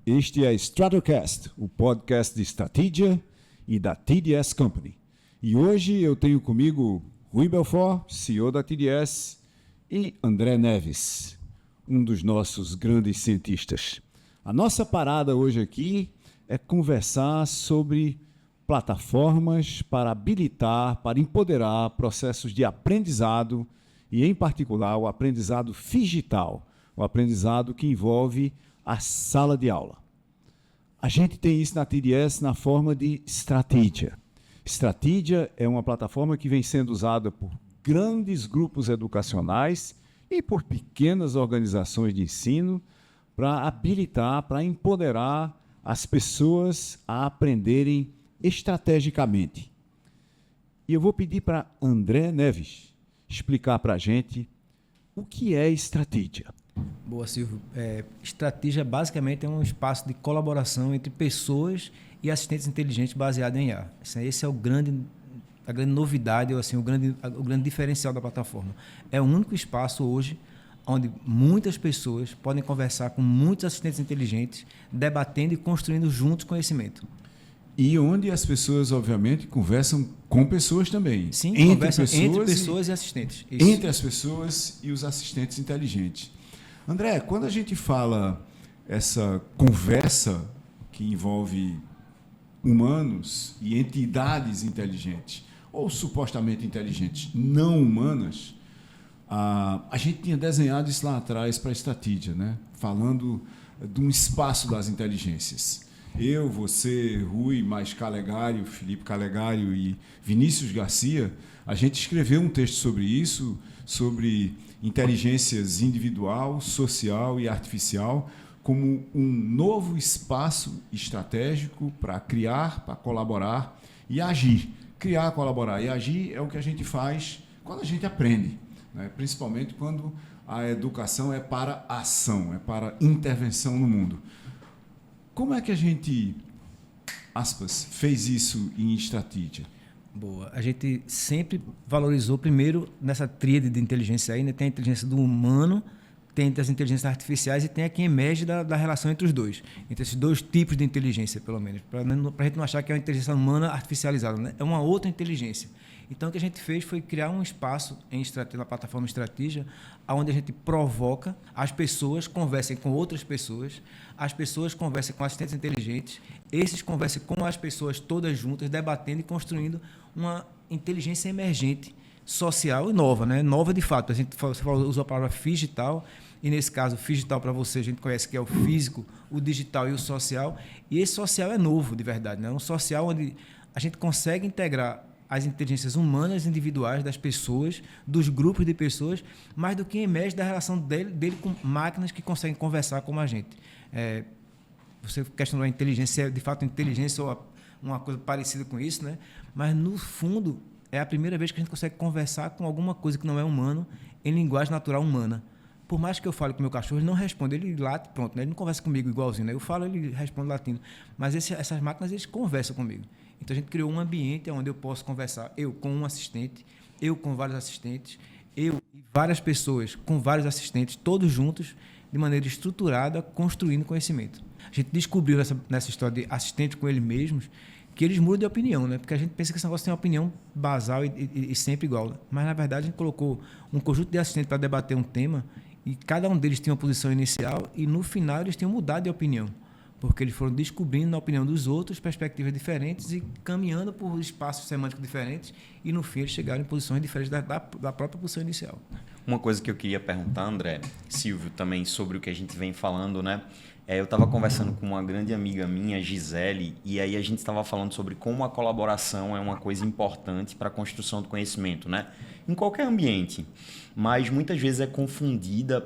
Este é Stratocast, o podcast de Strategia e da TDS Company. E hoje eu tenho comigo Rui Belfort, CEO da TDS, e André Neves, um dos nossos grandes cientistas. A nossa parada hoje aqui é conversar sobre plataformas para habilitar, para empoderar processos de aprendizado e, em particular, o aprendizado digital, o aprendizado que envolve a sala de aula. A gente tem isso na TDS na forma de Strategia. Strategia é uma plataforma que vem sendo usada por grandes grupos educacionais e por pequenas organizações de ensino para habilitar, para empoderar as pessoas a aprenderem estrategicamente. E eu vou pedir para André Neves explicar para a gente o que é Strategia. Boa, Silvio. Strategia basicamente é um espaço de colaboração entre pessoas e assistentes inteligentes baseado em IA. Esse é a grande novidade, ou assim, o grande diferencial da plataforma. É o único espaço hoje onde muitas pessoas podem conversar com muitos assistentes inteligentes, debatendo e construindo juntos conhecimento. E onde as pessoas, obviamente, conversam com pessoas também. Sim, entre pessoas e assistentes. Isso. Entre as pessoas e os assistentes inteligentes. André, quando a gente fala essa conversa que envolve humanos e entidades inteligentes, ou supostamente inteligentes, não humanas, a gente tinha desenhado isso lá atrás para a Strategia, né? Falando de um espaço das inteligências. Eu, você, Rui, mais Calegário, Felipe Calegário e Vinícius Garcia, a gente escreveu um texto sobre isso, sobre inteligências individual, social e artificial, como um novo espaço estratégico para criar, para colaborar e agir. Criar, colaborar e agir é o que a gente faz quando a gente aprende, né? Principalmente quando a educação é para ação, é para intervenção no mundo. Como é que a gente, aspas, fez isso em Strategia? Boa. A gente sempre valorizou, primeiro, nessa tríade de inteligência aí, né? Tem a inteligência do humano, tem as inteligências artificiais e tem a que emerge da relação entre os dois. Entre esses dois tipos de inteligência, pelo menos. Para a gente não achar que é uma inteligência humana artificializada, né? É uma outra inteligência. Então, o que a gente fez foi criar um espaço na plataforma Strategia, onde a gente provoca as pessoas conversem com outras pessoas, as pessoas conversem com assistentes inteligentes, esses conversem com as pessoas todas juntas, debatendo e construindo uma inteligência emergente, social e nova, né? Nova de fato. Você usou a palavra digital, e nesse caso, digital para você, a gente conhece que é o físico, o digital e o social, e esse social é novo, de verdade, né? Um social onde a gente consegue integrar as inteligências humanas individuais das pessoas, dos grupos de pessoas, mais do que emerge da relação dele com máquinas que conseguem conversar como a gente. Você questionou a inteligência, de fato inteligência ou uma coisa parecida com isso, né? Mas no fundo é a primeira vez que a gente consegue conversar com alguma coisa que não é humano em linguagem natural humana. Por mais que eu fale com o meu cachorro, ele não responde, ele late, pronto, né? Ele não conversa comigo igualzinho, né? Eu falo, ele responde latindo. Mas essas máquinas, eles conversam comigo. Então, a gente criou um ambiente onde eu posso conversar, eu com um assistente, eu com vários assistentes, eu e várias pessoas com vários assistentes, todos juntos, de maneira estruturada, construindo conhecimento. A gente descobriu nessa história de assistente com eles mesmos, que eles mudam de opinião, né? Porque a gente pensa que esse negócio tem uma opinião basal e sempre igual. Mas, na verdade, a gente colocou um conjunto de assistentes para debater um tema e cada um deles tinha uma posição inicial e, no final, eles tinham mudado de opinião. Porque eles foram descobrindo, na opinião dos outros, perspectivas diferentes e caminhando por espaços semânticos diferentes e, no fim, eles chegaram em posições diferentes da própria posição inicial. Uma coisa que eu queria perguntar, André, Silvio, também sobre o que a gente vem falando, né? Eu estava conversando com uma grande amiga minha, Gisele, e aí a gente estava falando sobre como a colaboração é uma coisa importante para a construção do conhecimento, né? Em qualquer ambiente, mas muitas vezes é confundida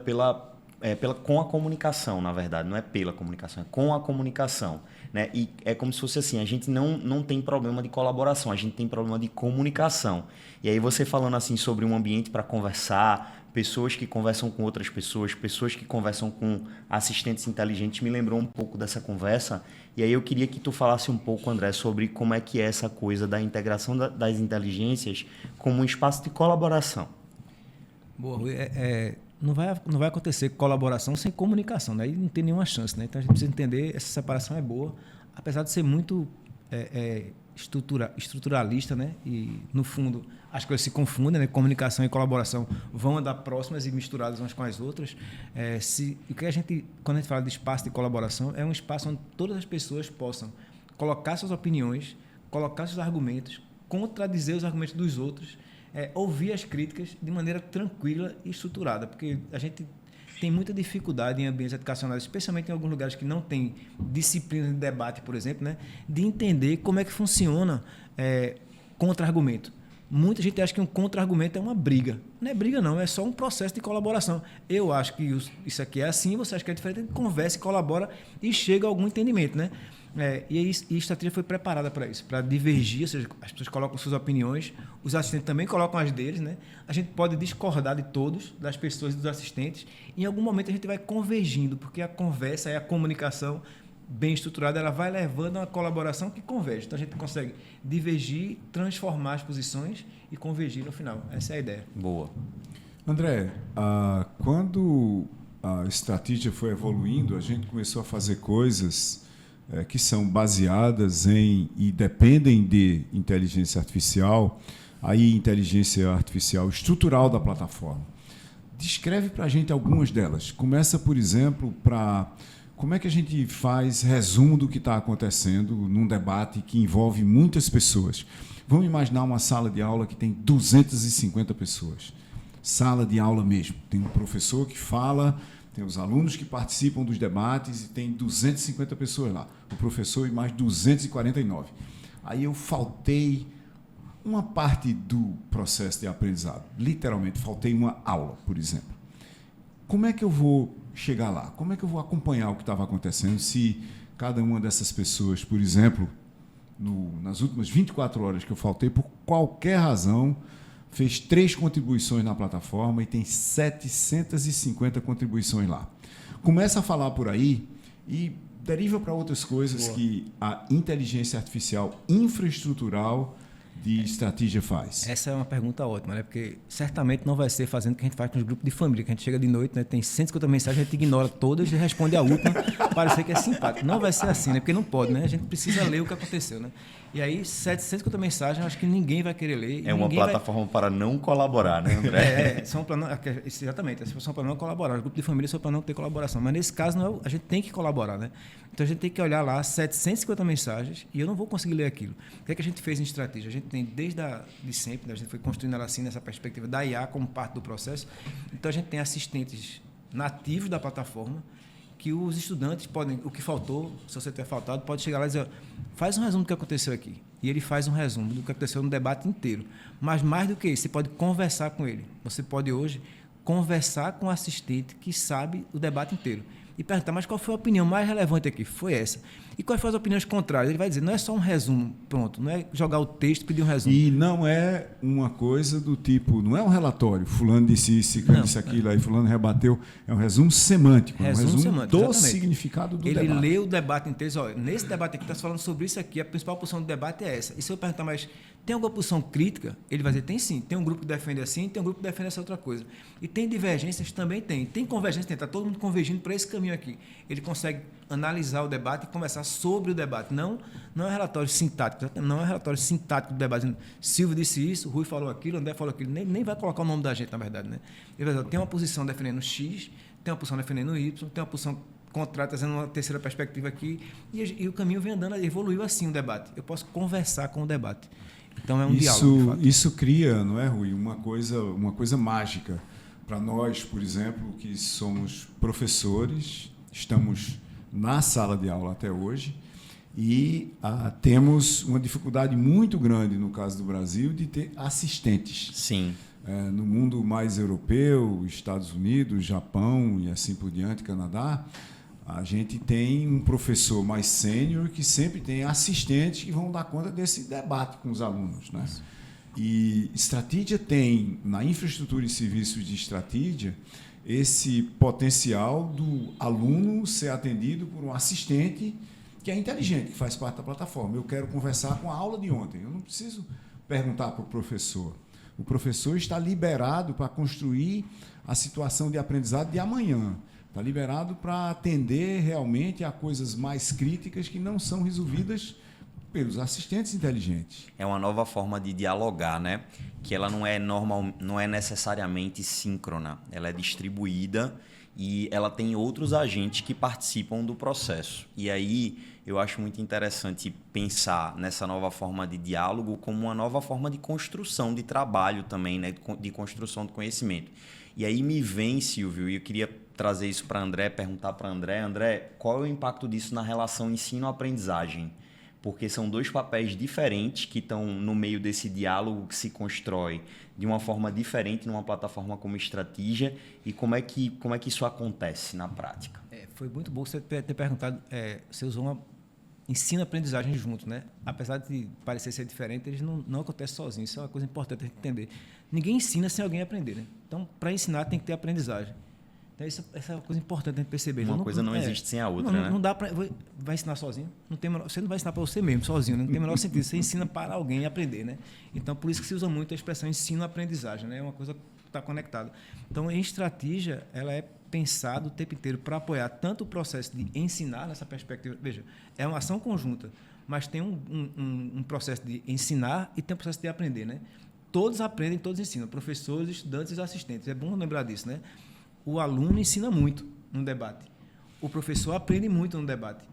com a comunicação, na verdade, não é pela comunicação, é com a comunicação, né? E é como se fosse assim, a gente não tem problema de colaboração, a gente tem problema de comunicação. E aí você falando assim sobre um ambiente para conversar, pessoas que conversam com outras pessoas, pessoas que conversam com assistentes inteligentes, me lembrou um pouco dessa conversa. E aí eu queria que tu falasse um pouco, André, sobre como é que é essa coisa da integração das inteligências como um espaço de colaboração. Boa, Rui. não vai acontecer colaboração sem comunicação, né? Aí não tem nenhuma chance, né? Então a gente precisa entender, essa separação é boa, apesar de ser muito estruturalista, né? E no fundo as coisas se confundem, né? Comunicação e colaboração vão andar próximas e misturadas umas com as outras. Quando a gente fala de espaço de colaboração, é um espaço onde todas as pessoas possam colocar suas opiniões, colocar seus argumentos, contradizer os argumentos dos outros, ouvir as críticas de maneira tranquila e estruturada, porque a gente tem muita dificuldade em ambientes educacionais, especialmente em alguns lugares que não tem disciplina de debate, por exemplo, né, de entender como é que funciona contra-argumento. Muita gente acha que um contra-argumento é uma briga. Não é briga, não, é só um processo de colaboração. Eu acho que isso aqui é assim, você acha que é diferente, a gente conversa, colabora e chega a algum entendimento, né? E a estratégia foi preparada para isso, para divergir, ou seja, as pessoas colocam suas opiniões, os assistentes também colocam as deles, né? A gente pode discordar de todos, das pessoas e dos assistentes, e em algum momento a gente vai convergindo, porque a conversa e a comunicação bem estruturada, ela vai levando a uma colaboração que converge. Então a gente consegue divergir, transformar as posições e convergir no final. Essa é a ideia. Boa. André, quando a estratégia foi evoluindo, a gente começou a fazer coisas que são baseadas em e dependem de inteligência artificial, aí inteligência artificial estrutural da plataforma. Descreve para a gente algumas delas. Começa, por exemplo, como é que a gente faz resumo do que está acontecendo num debate que envolve muitas pessoas. Vamos imaginar uma sala de aula que tem 250 pessoas. Sala de aula mesmo. Tem um professor que fala, tem os alunos que participam dos debates e tem 250 pessoas lá. O professor e mais 249. Aí eu faltei uma parte do processo de aprendizado. Literalmente, faltei uma aula, por exemplo. Como é que eu vou chegar lá? Como é que eu vou acompanhar o que estava acontecendo se cada uma dessas pessoas, por exemplo, nas últimas 24 horas que eu faltei, por qualquer razão, fez 3 contribuições na plataforma e tem 750 contribuições lá. Começa a falar por aí e deriva para outras coisas. Boa. Que a inteligência artificial infraestrutural de estratégia faz? Essa é uma pergunta ótima, né? Porque certamente não vai ser fazendo o que a gente faz com os grupos de família, que a gente chega de noite, né? Tem 150 mensagens, a gente ignora todas e responde a última, parecer que é simpático. Não vai ser assim, né? Porque não pode, né? A gente precisa ler o que aconteceu, né? E aí, 750 mensagens, acho que ninguém vai querer ler. É uma plataforma para não colaborar, né, André? São para não, exatamente, são para não colaborar. Os grupos de família são para não ter colaboração. Mas nesse caso, não, a gente tem que colaborar, né? Então a gente tem que olhar lá 750 mensagens e eu não vou conseguir ler aquilo. O que é que a gente fez em estratégia? A gente tem desde de sempre, né? A gente foi construindo ela assim, nessa perspectiva da IA como parte do processo. Então a gente tem assistentes nativos da plataforma que os estudantes podem, o que faltou, se você tiver faltado, pode chegar lá e dizer, faz um resumo do que aconteceu aqui. E ele faz um resumo do que aconteceu no debate inteiro. Mas mais do que isso, você pode conversar com ele. Você pode hoje conversar com o assistente que sabe o debate inteiro. E perguntar, mas qual foi a opinião mais relevante aqui? Foi essa. E quais foram as opiniões contrárias? Ele vai dizer, não é só um resumo, pronto, não é jogar o texto e pedir um resumo. E não é uma coisa do tipo, não é um relatório, fulano disse isso, ciclano disse aquilo, aí fulano rebateu. É um resumo semântico, resumo semântico, do exatamente. Significado do debate. Ele lê o debate inteiro, olha, nesse debate aqui está falando sobre isso aqui, a principal posição do debate é essa. E se eu perguntar, mas tem alguma posição crítica? Ele vai dizer, tem sim, tem um grupo que defende assim, tem um grupo que defende essa outra coisa. E tem divergências? Também tem. Tem convergência, está todo mundo convergindo para esse caminho aqui. Ele consegue analisar o debate e conversar sobre o debate. Não é um relatório sintático, não é um relatório sintático do debate. Dizendo, Silvio disse isso, Rui falou aquilo, André falou aquilo. Nem vai colocar o nome da gente, na verdade. Né? Ele vai dizer, tem uma posição defendendo X, tem uma posição defendendo Y, tem uma posição contrária, trazendo uma terceira perspectiva aqui. E o caminho vem andando, evoluiu assim o debate. Eu posso conversar com o debate. Então é um diálogo. Isso cria, não é, Rui, uma coisa mágica. Para nós, por exemplo, que somos professores, estamos na sala de aula até hoje e temos uma dificuldade muito grande, no caso do Brasil, de ter assistentes. Sim. No mundo mais europeu, Estados Unidos, Japão e assim por diante, Canadá, a gente tem um professor mais sênior que sempre tem assistentes que vão dar conta desse debate com os alunos, né? E Strategia tem, na infraestrutura e serviços de Strategia, esse potencial do aluno ser atendido por um assistente que é inteligente, que faz parte da plataforma. Eu quero conversar com a aula de ontem. Eu não preciso perguntar para o professor. O professor está liberado para construir a situação de aprendizado de amanhã. Está liberado para atender realmente a coisas mais críticas que não são resolvidas pelos assistentes inteligentes. É uma nova forma de dialogar, né? Que ela não é necessariamente síncrona, ela é distribuída e ela tem outros agentes que participam do processo. E aí eu acho muito interessante pensar nessa nova forma de diálogo como uma nova forma de construção de trabalho também, né? De construção de conhecimento. E aí me vem, Silvio, e eu queria trazer isso para André, perguntar para André, qual é o impacto disso na relação ensino-aprendizagem? Porque são dois papéis diferentes que estão no meio desse diálogo que se constrói de uma forma diferente numa plataforma como Strategia, e como é que isso acontece na prática? Foi muito bom você ter perguntado, você usou uma ensino-aprendizagem junto, né? Apesar de parecer ser diferente, eles não acontecem sozinhos, isso é uma coisa importante a gente entender. Ninguém ensina sem alguém aprender, né? Então, para ensinar tem que ter aprendizagem. Então, essa é uma coisa importante a gente perceber. Uma coisa não existe sem a outra, né? Não dá para... Vai ensinar sozinho? Você não vai ensinar para você mesmo, sozinho, né? Não tem o menor sentido. Você ensina para alguém aprender, né? Então, por isso que se usa muito a expressão ensino-aprendizagem, né? É uma coisa que está conectada. Então, em Strategia, ela é pensada o tempo inteiro para apoiar tanto o processo de ensinar nessa perspectiva. Veja, é uma ação conjunta, mas tem um processo de ensinar e tem um processo de aprender, né? Todos aprendem, todos ensinam. Professores, estudantes e assistentes. É bom lembrar disso, né? O aluno ensina muito no debate. O professor aprende muito no debate.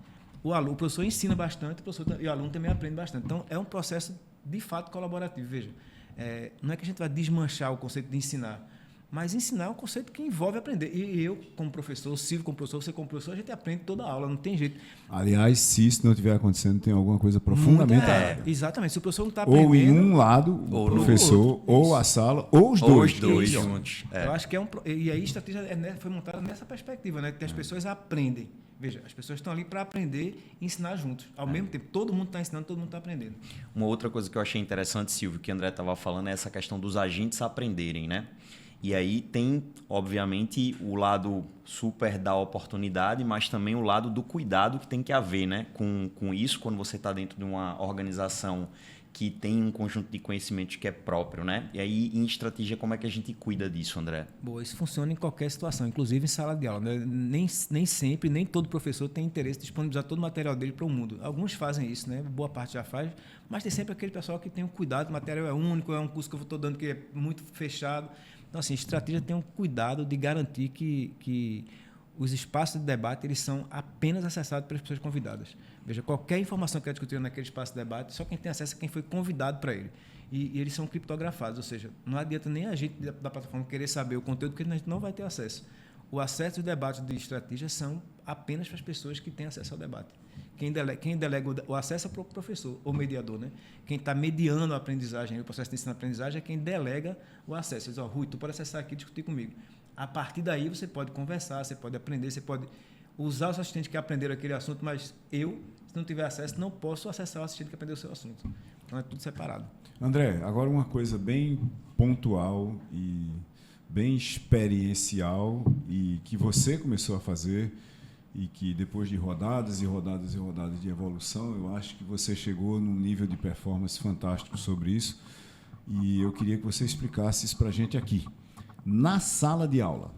O professor ensina bastante, e o aluno também aprende bastante. Então, é um processo, de fato, colaborativo. Veja, não é que a gente vai desmanchar o conceito de ensinar, mas ensinar é um conceito que envolve aprender. E eu, como professor, o Silvio como professor, você como professor, a gente aprende toda a aula, não tem jeito. Aliás, se isso não estiver acontecendo, tem alguma coisa profundamente errada. Exatamente. Se o professor não está aprendendo... Ou em um lado, o professor, ou a sala, ou os dois. Os dois juntos. Eu acho que e aí a estratégia foi montada nessa perspectiva, né? Que as pessoas aprendem. Veja, as pessoas estão ali para aprender e ensinar juntos. Ao mesmo tempo, todo mundo está ensinando, todo mundo está aprendendo. Uma outra coisa que eu achei interessante, Silvio, que o André estava falando, é essa questão dos agentes aprenderem, né? E aí tem, obviamente, o lado super da oportunidade, mas também o lado do cuidado que tem que haver, né? com isso, quando você está dentro de uma organização que tem um conjunto de conhecimentos que é próprio, né? E aí, em Strategia, como é que a gente cuida disso, André? Boa, isso funciona em qualquer situação, inclusive em sala de aula, né? Nem sempre, nem todo professor tem interesse em disponibilizar todo o material dele para o mundo. Alguns fazem isso, né? Boa parte já faz, mas tem sempre aquele pessoal que tem um cuidado, o material é único, é um curso que eu estou dando que é muito fechado. Então, assim, a Strategia tem um cuidado de garantir que os espaços de debate eles são apenas acessados pelas pessoas convidadas. Veja, qualquer informação que é discutida naquele espaço de debate, só quem tem acesso é quem foi convidado para ele. E eles são criptografados, ou seja, não adianta nem a gente da plataforma querer saber o conteúdo, porque a gente não vai ter acesso. O acesso aos debates de Strategia são apenas para as pessoas que têm acesso ao debate. Quem delega o acesso é para o professor, ou mediador, né? Quem está mediando a aprendizagem, o processo de ensino-aprendizagem, é quem delega o acesso. Diz, Rui, tu pode acessar aqui e discutir comigo. A partir daí, você pode conversar, você pode aprender, você pode usar os assistentes que aprenderam aquele assunto, mas eu, se não tiver acesso, não posso acessar o assistente que aprendeu o seu assunto. Então, é tudo separado. André, agora uma coisa bem pontual e bem experiencial e que você começou a fazer e que depois de rodadas e rodadas e rodadas de evolução, eu acho que você chegou num nível de performance fantástico sobre isso e eu queria que você explicasse isso para a gente aqui. Na sala de aula,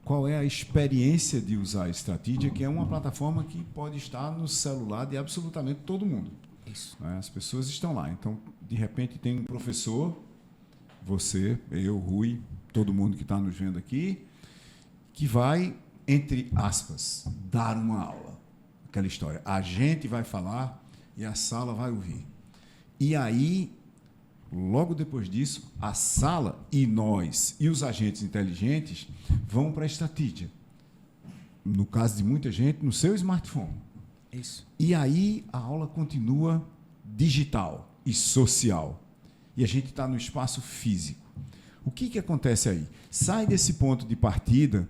qual é a experiência de usar a Strategia, que é uma plataforma que pode estar no celular de absolutamente todo mundo. Isso. As pessoas estão lá. Então, de repente, tem um professor, você, eu, Rui, todo mundo que está nos vendo aqui, que vai, entre aspas, dar uma aula. Aquela história. A gente vai falar e a sala vai ouvir. E aí, logo depois disso, a sala e nós e os agentes inteligentes vão para a Strategia. No caso de muita gente, no seu smartphone. Isso. E aí a aula continua digital e social. E a gente está no espaço físico. O que acontece aí? Sai desse ponto de partida,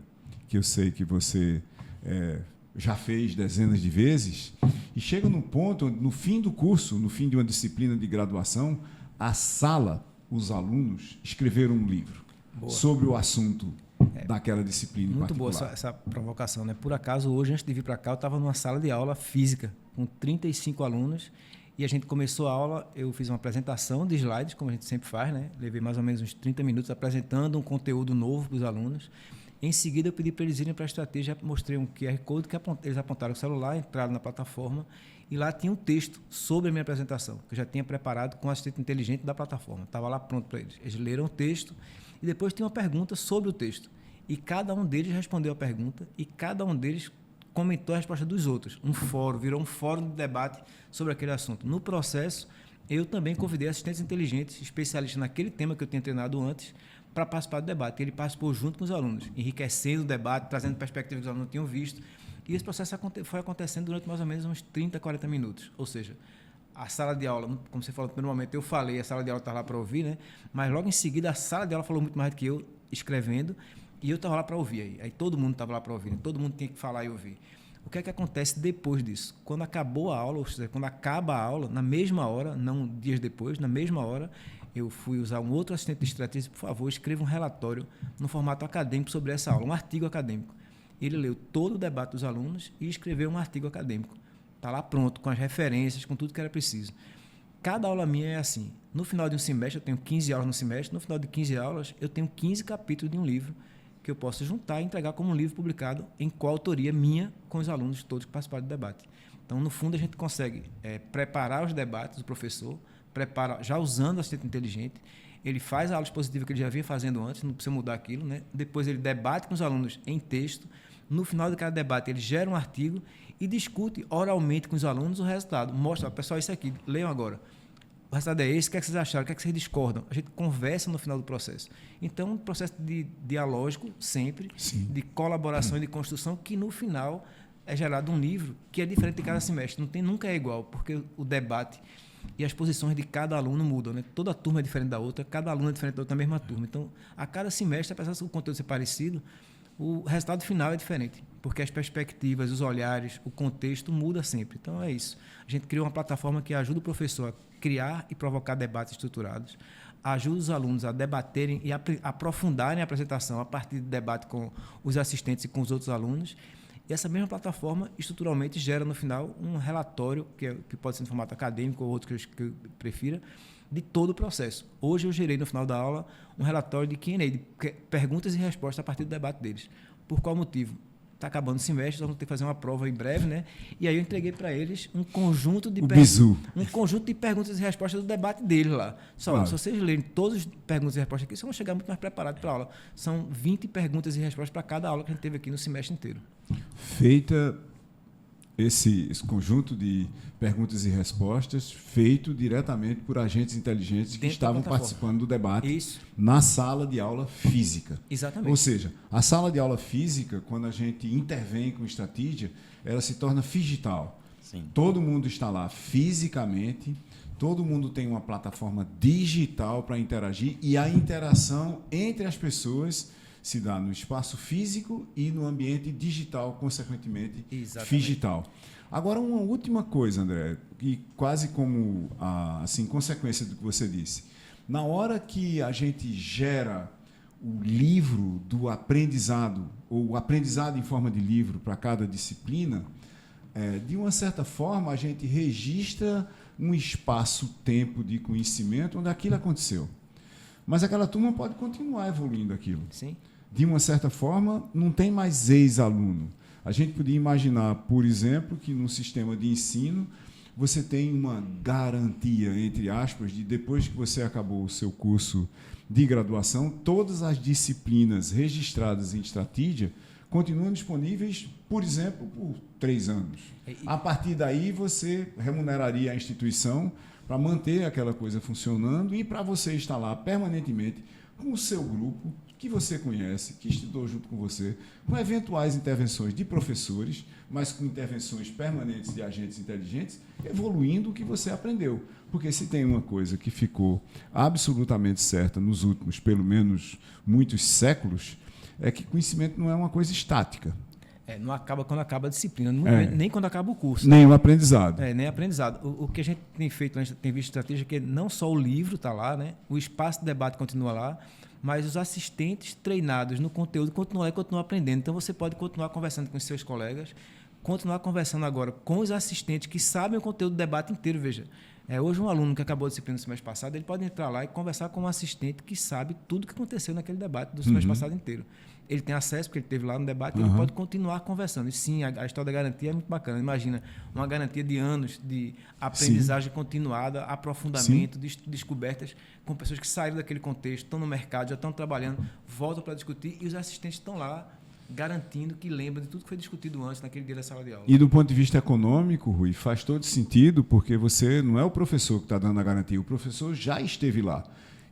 que eu sei que você já fez dezenas de vezes, e chega num ponto onde, no fim do curso, no fim de uma disciplina de graduação, a sala, os alunos, escreveram um livro sobre o assunto daquela disciplina em particular. Muito boa essa provocação, né? Por acaso, hoje, antes de vir para cá, eu estava numa sala de aula física, com 35 alunos, E a gente começou a aula, eu fiz uma apresentação de slides, como a gente sempre faz, né? Levei mais ou menos uns 30 minutos apresentando um conteúdo novo para os alunos. Em seguida, eu pedi para eles irem para a estratégia, mostrei um QR Code que eles apontaram o celular, entraram na plataforma e lá tinha um texto sobre a minha apresentação, que eu já tinha preparado com o assistente inteligente da plataforma. Estava lá pronto para eles. Eles leram o texto e depois tinha uma pergunta sobre o texto. E cada um deles respondeu a pergunta e cada um deles comentou a resposta dos outros. Virou um fórum de debate sobre aquele assunto. No processo, eu também convidei assistentes inteligentes, especialistas naquele tema que eu tinha treinado antes, para participar do debate. Ele participou junto com os alunos, enriquecendo o debate, trazendo perspectivas que os alunos não tinham visto. E esse processo foi acontecendo durante mais ou menos uns 30, 40 minutos. Ou seja, a sala de aula, como você falou no primeiro momento, eu falei, a sala de aula estava lá para ouvir, né? Mas logo em seguida a sala de aula falou muito mais do que eu escrevendo, e eu estava lá para ouvir. Aí todo mundo estava lá para ouvir, né? Todo mundo tinha que falar e ouvir. O que é que acontece depois disso? Quando acabou a aula, ou seja, quando acaba a aula, na mesma hora, não dias depois, na mesma hora, eu fui usar um outro assistente de estratégia, por favor, escreva um relatório no formato acadêmico sobre essa aula, um artigo acadêmico. Ele leu todo o debate dos alunos e escreveu um artigo acadêmico. Está lá pronto, com as referências, com tudo que era preciso. Cada aula minha é assim. No final de um semestre, eu tenho 15 aulas no semestre, no final de 15 aulas, eu tenho 15 capítulos de um livro que eu posso juntar e entregar como um livro publicado em coautoria minha com os alunos todos que participaram do debate. Então, no fundo, a gente consegue preparar os debates do professor, já usando o assistente inteligente, ele faz a aula expositiva que ele já vinha fazendo antes, não precisa mudar aquilo, né? Depois ele debate com os alunos em texto, no final de cada debate ele gera um artigo e discute oralmente com os alunos o resultado. Mostra, pessoal, isso aqui, leiam agora. O resultado é esse, o que é que vocês acharam, o que é que vocês discordam? A gente conversa no final do processo. Então, um processo de dialógico sempre, Sim. de colaboração e de construção, que no final é gerado um livro que é diferente de cada semestre. Nunca é igual, porque o debate e as posições de cada aluno mudam, né? Toda turma é diferente da outra, cada aluno é diferente da outra na mesma turma. Então, a cada semestre, apesar do conteúdo ser parecido, o resultado final é diferente, porque as perspectivas, os olhares, o contexto muda sempre. Então, é isso. A gente criou uma plataforma que ajuda o professor a criar e provocar debates estruturados, ajuda os alunos a debaterem e aprofundarem a apresentação a partir do debate com os assistentes e com os outros alunos. E essa mesma plataforma, estruturalmente, gera, no final, um relatório, que pode ser no formato acadêmico ou outro que eu prefira, de todo o processo. Hoje eu gerei, no final da aula, um relatório de Q&A, de perguntas e respostas a partir do debate deles. Por qual motivo? Está acabando o semestre, nós vamos ter que fazer uma prova em breve, né? E aí eu entreguei para eles um conjunto de perguntas e respostas do debate deles lá. Claro. Se vocês lerem todas as perguntas e respostas aqui, vocês vão chegar muito mais preparados para a aula. São 20 perguntas e respostas para cada aula que a gente teve aqui no semestre inteiro. Feita esse conjunto de perguntas e respostas, feito diretamente por agentes inteligentes que estavam participando do debate. Isso. Na sala de aula física. Exatamente. Ou seja, a sala de aula física, quando a gente intervém com estratégia, ela se torna digital. Sim. Todo mundo está lá fisicamente, todo mundo tem uma plataforma digital para interagir e a interação entre as pessoas se dá no espaço físico e no ambiente digital, consequentemente, digital. Agora, uma última coisa, André, e quase como assim, consequência do que você disse. Na hora que a gente gera o livro do aprendizado, ou o aprendizado em forma de livro para cada disciplina, de uma certa forma, a gente registra um espaço-tempo de conhecimento onde aquilo aconteceu. Mas aquela turma pode continuar evoluindo aquilo. Sim. De uma certa forma, não tem mais ex-aluno. A gente podia imaginar, por exemplo, que no sistema de ensino você tem uma garantia, entre aspas, de depois que você acabou o seu curso de graduação, todas as disciplinas registradas em Estratégia continuam disponíveis, por exemplo, por 3 anos. A partir daí, você remuneraria a instituição para manter aquela coisa funcionando e para você estar lá permanentemente com o seu grupo, que você conhece, que estudou junto com você, com eventuais intervenções de professores, mas com intervenções permanentes de agentes inteligentes, evoluindo o que você aprendeu. Porque se tem uma coisa que ficou absolutamente certa nos últimos, pelo menos, muitos séculos, é que conhecimento não é uma coisa estática. Não acaba quando acaba a disciplina, nem quando acaba o curso. Nem o aprendizado. Nem aprendizado. O que a gente tem feito, a gente tem visto estratégia, que não só o livro está lá, né? O espaço de debate continua lá, mas os assistentes treinados no conteúdo continuam lá e continuam aprendendo. Então, você pode continuar conversando com os seus colegas, continuar conversando agora com os assistentes que sabem o conteúdo do debate inteiro, veja. Hoje um aluno que acabou a disciplina no semestre passado, ele pode entrar lá e conversar com um assistente que sabe tudo o que aconteceu naquele debate do semestre passado inteiro. Ele tem acesso, porque ele esteve lá no debate, e ele pode continuar conversando. E sim, a história da garantia é muito bacana. Imagina, uma garantia de anos de aprendizagem continuada, aprofundamento, descobertas, com pessoas que saíram daquele contexto, estão no mercado, já estão trabalhando, voltam para discutir, e os assistentes estão lá garantindo que lembra de tudo que foi discutido antes, naquele dia da sala de aula. E do ponto de vista econômico, Rui, faz todo sentido, porque você não é o professor que está dando a garantia, o professor já esteve lá.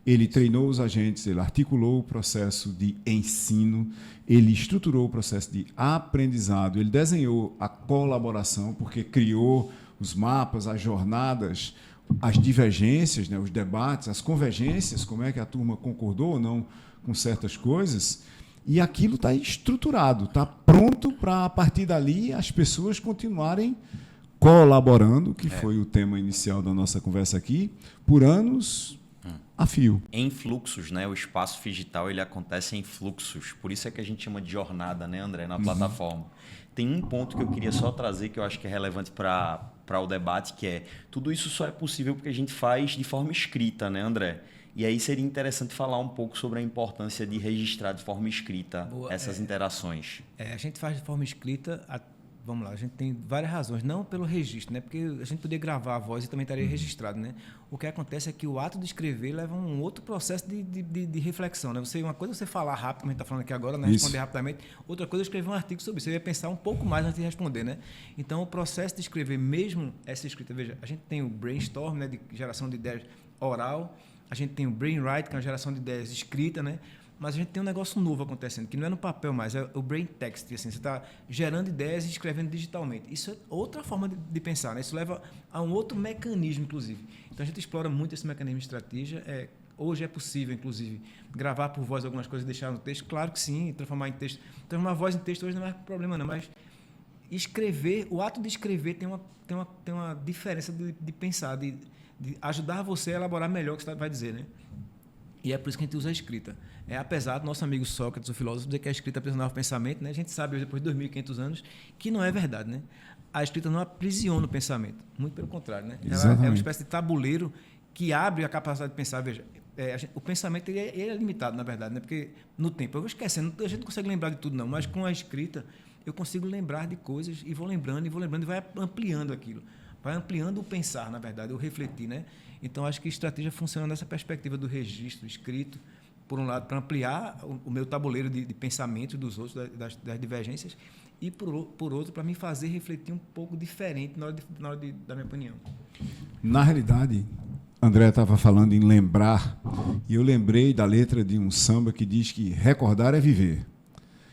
Ele treinou os agentes, ele articulou o processo de ensino, ele estruturou o processo de aprendizado, ele desenhou a colaboração, porque criou os mapas, as jornadas, as divergências, né, os debates, as convergências, como é que a turma concordou ou não com certas coisas. E aquilo está estruturado, está pronto para, a partir dali, as pessoas continuarem colaborando, que foi o tema inicial da nossa conversa aqui, por anos a fio. Em fluxos, né? O espaço digital ele acontece em fluxos. Por isso é que a gente chama de jornada, né, André, na plataforma. Tem um ponto que eu queria só trazer, que eu acho que é relevante para o debate, que é tudo isso só é possível porque a gente faz de forma escrita, né, André? E aí seria interessante falar um pouco sobre a importância de registrar de forma escrita essas interações. A gente faz de forma escrita, vamos lá, a gente tem várias razões, não pelo registro, né? Porque a gente poderia gravar a voz e também estaria registrado, né? O que acontece é que o ato de escrever leva a um outro processo de reflexão, né? Uma coisa é você falar rápido, como a gente está falando aqui agora, né? Responder rapidamente, outra coisa é escrever um artigo sobre isso, você vai pensar um pouco mais antes de responder, né? Então, o processo de escrever, mesmo essa escrita, veja, a gente tem o brainstorm, né? De geração de ideias oral, a gente tem o brainwrite, que é uma geração de ideias escrita, né? Mas a gente tem um negócio novo acontecendo, que não é no papel mais, é o brain text. Assim, você está gerando ideias e escrevendo digitalmente. Isso é outra forma de pensar, né? Isso leva a um outro mecanismo, inclusive. Então, a gente explora muito esse mecanismo de estratégia. Hoje é possível, inclusive, gravar por voz algumas coisas e deixar no texto. Claro que sim, transformar em texto. Transformar a voz em texto hoje não é problema, não. Mas escrever, o ato de escrever tem uma diferença de pensar, de ajudar você a elaborar melhor o que você vai dizer, né? E é por isso que a gente usa a escrita. Apesar do nosso amigo Sócrates, o filósofo, dizer que a escrita aprisionava o pensamento, né? A gente sabe hoje, depois de 2.500 anos, que não é verdade, né? A escrita não aprisiona o pensamento. Muito pelo contrário, né? Ela é uma espécie de tabuleiro que abre a capacidade de pensar. Veja, o pensamento ele é limitado, na verdade, né? Porque no tempo, eu vou esquecendo, a gente não consegue lembrar de tudo, não. Mas com a escrita, eu consigo lembrar de coisas e vou lembrando, e vai ampliando aquilo. Vai ampliando o pensar, na verdade, o refletir, né? Então, acho que a estratégia funciona nessa perspectiva do registro escrito, por um lado, para ampliar o meu tabuleiro de pensamentos dos outros, das divergências, e, por outro, para me fazer refletir um pouco diferente na hora da minha opinião. Na realidade, André estava falando em lembrar, e eu lembrei da letra de um samba que diz que recordar é viver.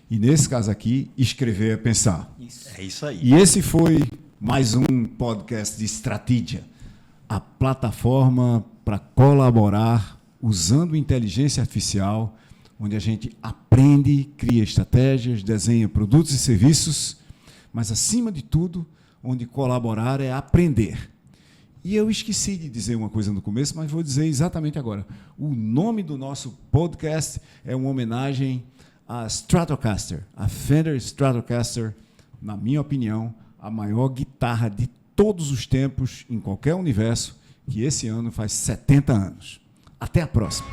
E, nesse caso aqui, escrever é pensar. Isso. É isso aí. E esse foi mais um podcast de Estratégia, a plataforma para colaborar usando inteligência artificial, onde a gente aprende, cria estratégias, desenha produtos e serviços, mas, acima de tudo, onde colaborar é aprender. E eu esqueci de dizer uma coisa no começo, mas vou dizer exatamente agora. O nome do nosso podcast é uma homenagem à Stratocaster, a Fender Stratocaster, na minha opinião, a maior guitarra de todos os tempos, em qualquer universo, que esse ano faz 70 anos. Até a próxima!